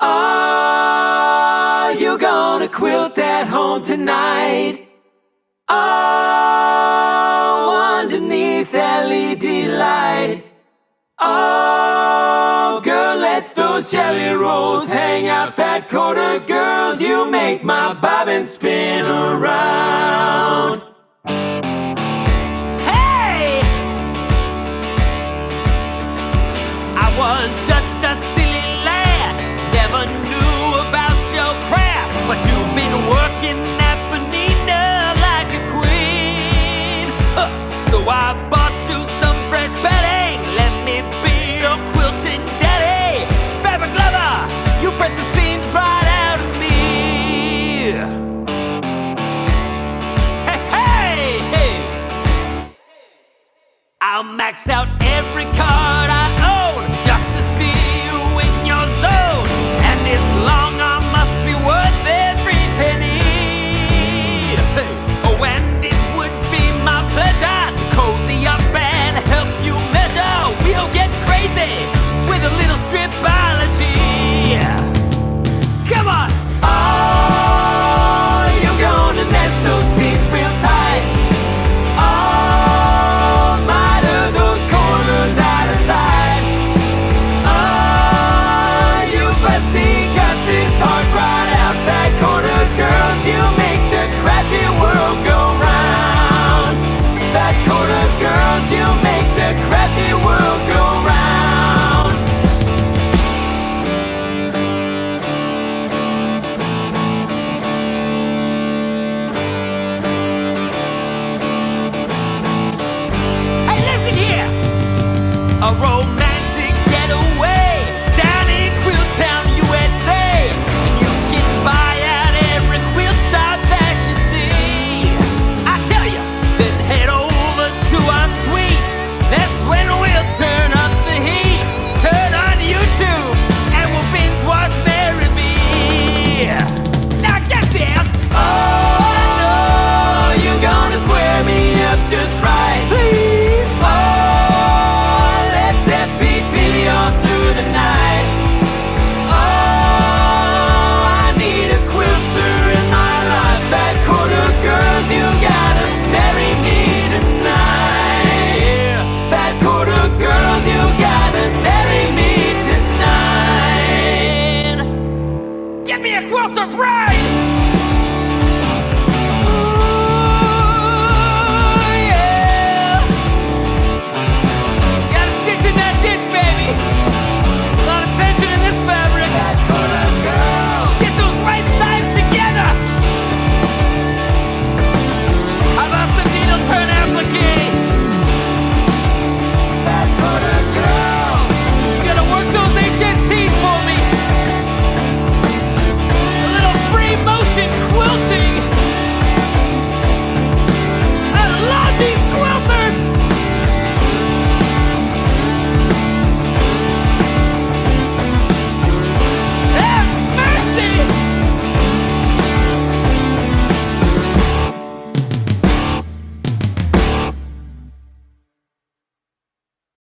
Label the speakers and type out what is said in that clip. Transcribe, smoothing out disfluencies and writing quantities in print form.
Speaker 1: Oh, you're gonna quilt at home tonight. Oh, underneath LED light. Oh, girl, let those jelly rolls hang out, fat quarter girls. You make my bobbin spin around. Hey! I was just a silly lad, never knew about your craft, but you've been working that Benina like a queen. So I bought you some fresh bedding. Let me be your quilting daddy. Fabric lover, you press the seams right out of me. Hey, hey, hey! I'll max out every card I own just to see you in your zone. And this long arm must be worth every penny. Oh, and it would be my pleasure to cozy up and help you measure. We'll get crazy with a little stripology. Come on! Oh, you're gonna nest those seams real tight. Oh, miter those corners out of sight. Oh, you fussy, cut this heart right out, fat quarter girls. You make the crafty world go round. Fat quarter girls, you make the crafty world go round. Hey, listen here! A romantic getaway down in Quilt Town, USA. And you can buy at every quilt shop that you see. I tell you, then head over to our suite. That's when we'll turn up the heat. Turn on YouTube and we'll binge watch Mary B. Now get this! Oh, I know you're gonna square me up just right. Please! Oh, let's FPP all through the night. Oh, I need a quilter in my life. Fat quarter girls, you gotta marry me tonight. Fat quarter girls, you gotta marry me tonight. Give me a quilter bride!